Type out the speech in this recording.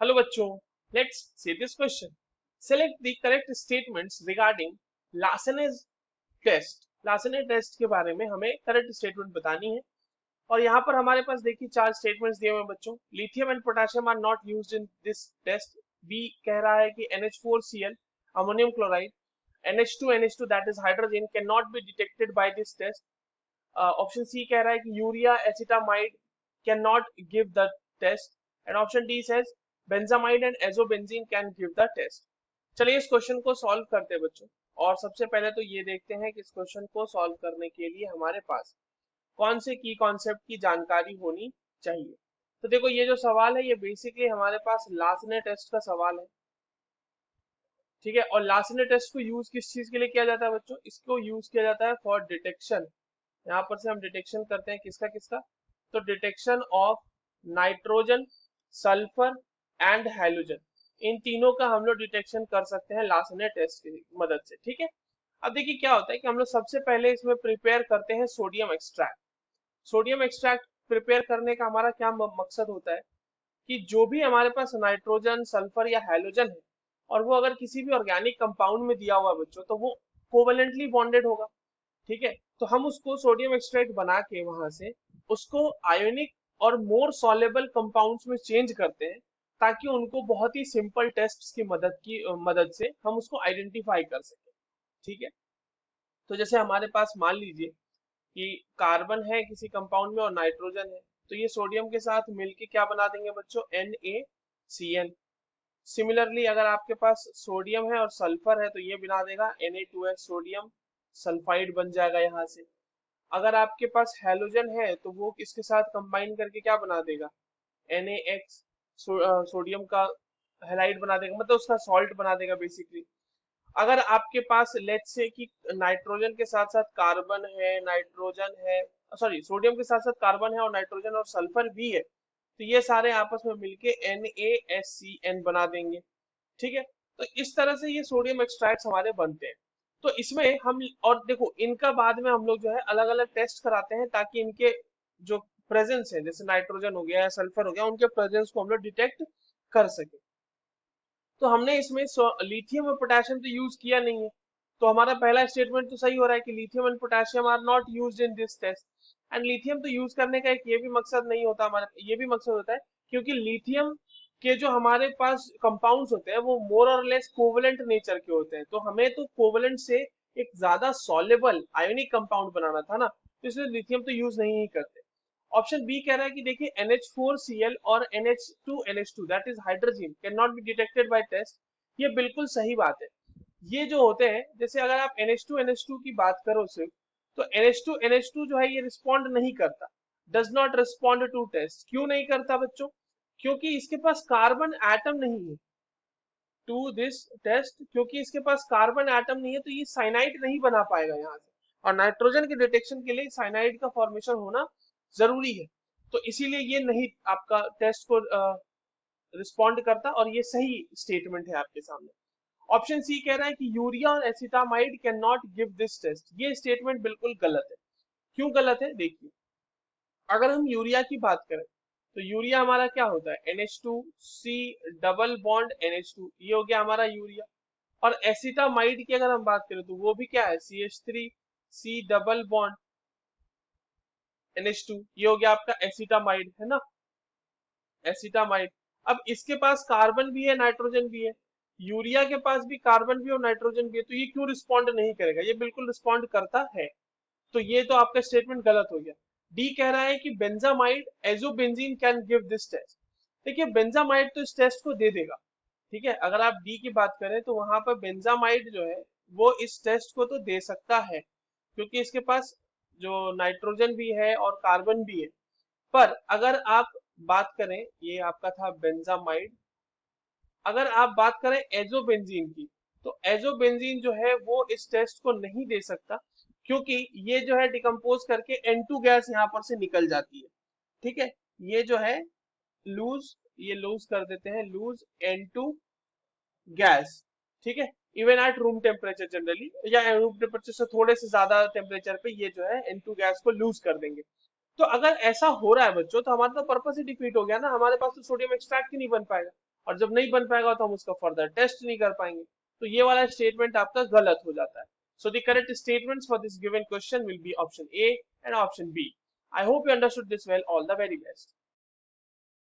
Hello बच्चों, let's see this question. Select the correct statements regarding Larsenet test. Larsenet test के बारे में हमें correct statement बतानी है और यहाँ पर हमारे पास देखिए चार statements दिए हुए हैं बच्चों. Lithium and potassium are not used in this test. B कह रहा है कि NH4Cl, ammonium chloride, NH2 that is hydrogen cannot be detected by this test. Option C कह रहा है कि urea acetamide can not give the test and option D says benzamide and azobenzene can give the test. चलिए इस question को solve करते हैं बच्चों. और सबसे पहले तो ये देखते हैं कि इस क्वेश्चन को सॉल्व करने के लिए हमारे पास कौन से की कॉन्सेप्ट की जानकारी होनी चाहिए. तो देखो ये जो सवाल है ये बेसिकली हमारे पास लार्सेने टेस्ट का सवाल है. ठीक है, और लार्सेने टेस्ट को यूज किस चीज के लिए किया जाता है बच्चों? इसको यूज किया जाता है फॉर डिटेक्शन. यहाँ पर से हम डिटेक्शन करते हैं किसका किसका, तो detection of nitrogen, sulphur and halogen. इन तीनों का हम लोग डिटेक्शन कर सकते हैं लार्सेने टेस्ट की मदद से. ठीक है, अब देखिए क्या होता है कि हम लोग सबसे पहले इसमें प्रिपेयर करते हैं sodium extract. Sodium extract prepare करने का हमारा क्या मकसद होता है कि जो भी हमारे पास नाइट्रोजन, सल्फर या हैलोजन है और वो अगर किसी भी ऑर्गेनिक कंपाउंड में दिया हुआ है बच्चों, तो वो कोवेलेंटली बॉन्डेड होगा. ठीक है, तो हम उसको सोडियम एक्सट्रैक्ट बना के वहां से उसको आयोनिक और मोर सॉलेबल कंपाउंड्स में चेंज करते हैं ताकि उनको बहुत ही सिंपल टेस्ट्स की मदद से हम उसको आइडेंटिफाई कर सकें. ठीक है, तो जैसे हमारे पास मान लीजिए कि कार्बन है किसी कंपाउंड में और नाइट्रोजन है, तो ये सोडियम के साथ मिलके क्या बना देंगे बच्चों? NaCN. सिमिलरली अगर आपके पास सोडियम है और सल्फर है तो ये बना देगा Na2S, सोडियम सल्फाइड बन जाएगा यहाँ से. अगर आपके पास हैलोजन है तो वो इसके साथ कंबाइन करके क्या बना देगा? NaX, सोडियम का हैलाइड बना देगा, मतलब उसका सॉल्ट बना देगा बेसिकली. अगर आपके पास लेट्स से कि नाइट्रोजन के साथ साथ कार्बन है, नाइट्रोजन है, सॉरी सोडियम के साथ साथ कार्बन है और नाइट्रोजन और सल्फर भी है, तो ये सारे आपस में मिलके NaSCN बना देंगे. ठीक है, तो इस तरह से ये सोडियम एक्सट्रैक्ट्स हमारे बनते हैं. तो इसमें हम और देखो इनका बाद में हम लोग जो है अलग अलग टेस्ट कराते हैं ताकि इनके जो प्रेजेंस है, जैसे नाइट्रोजन हो गया या सल्फर हो गया, उनके प्रेजेंस को हम लोग डिटेक्ट कर सके. तो हमने इसमें लिथियम और पोटेशियम तो यूज किया नहीं है, तो हमारा पहला स्टेटमेंट तो सही हो रहा है कि lithium and potassium are not used in this test. And lithium तो यूज करने का एक ये भी मकसद नहीं होता हमारे, ये भी मकसद होता है क्योंकि लिथियम के जो हमारे पास कंपाउंड्स होते हैं वो मोर और लेस कोवलेंट नेचर के होते हैं, तो हमें तो कोवलेंट से एक ज्यादा सॉलेबल आयोनिक कंपाउंड बनाना था ना, तो इसलिए लिथियम तो यूज नहीं ही करते. ऑप्शन बी कह रहा है कि देखिए NH4Cl और NH2NH2 that is hydrogen can not be detected by test. ये बिल्कुल सही बात है. ये जो होते हैं, जैसे अगर आप NH2NH2 की बात करो सिर्फ, तो NH2NH2 जो है ये रिस्पॉन्ड नहीं करता, does not respond to test. क्यों नहीं करता बच्चों? क्योंकि इसके पास कार्बन एटम नहीं है टू दिस टेस्ट. क्योंकि इसके पास कार्बन एटम नहीं है तो ये साइनाइड नहीं बना पाएगा यहाँ से, और नाइट्रोजन के डिटेक्शन के लिए साइनाइड का फॉर्मेशन होना जरूरी है. तो इसीलिए ये नहीं आपका टेस्ट को रिस्पॉन्ड करता, और ये सही स्टेटमेंट है आपके सामने. ऑप्शन सी कह रहा है कि यूरिया और acetamide can not give this test. ये स्टेटमेंट बिल्कुल गलत है. क्यों गलत है देखिए, अगर हम यूरिया की बात करें तो यूरिया हमारा क्या होता है? NH2C डबल बॉन्ड NH2, ये हो गया हमारा यूरिया. और एसिटामाइड की अगर हम बात करें तो वो भी क्या है? CH3C डबल बॉन्ड NH2, ये हो गया आपका एसिटामाइड, है ना, एसिटामाइड. अब इसके पास कार्बन भी है, नाइट्रोजन भी है. यूरिया के पास भी कार्बन भी और नाइट्रोजन भी है, तो ये क्यों रिस्पॉन्ड नहीं करेगा? ये बिल्कुल रिस्पॉन्ड करता है. तो ये तो आपका स्टेटमेंट गलत हो गया. डी कह रहा है कि benzamide azobenzene can give this test. देखिए बेंजामाइड तो इस टेस्ट को दे देगा. ठीक है, अगर आप डी की बात करें तो वहां पर बेंजामाइड जो है वो इस टेस्ट को तो दे सकता है क्योंकि इसके पास जो नाइट्रोजन भी है और कार्बन भी है. पर अगर आप बात करें, ये आपका था बेंजामाइड, अगर आप बात करें एजोबेंजीन की, तो एजोबेंजीन जो है वो इस टेस्ट को नहीं दे सकता क्योंकि ये जो है डिकम्पोज करके N2 गैस यहाँ पर से निकल जाती है. ठीक है, ये जो है लूज, ये लूज कर देते हैं, लूज N2 गैस. ठीक है, even at room temperature generally, या रूम टेम्परेचर से थोड़े से ज्यादा टेम्परेचर पे ये जो है N2 गैस को लूज कर देंगे. तो अगर ऐसा हो रहा है बच्चों तो हमारा तो पर्पस ही डिफीट हो गया ना, हमारे पास तो सोडियम एक्सट्रैक्ट ही नहीं बन पाएगा. और जब नहीं बन पाएगा तो हम उसका फर्दर टेस्ट नहीं कर पाएंगे, तो ये वाला स्टेटमेंट आपका गलत हो जाता है। So the correct statements for this given question will be option A and option B. I hope you understood this well. All the very best.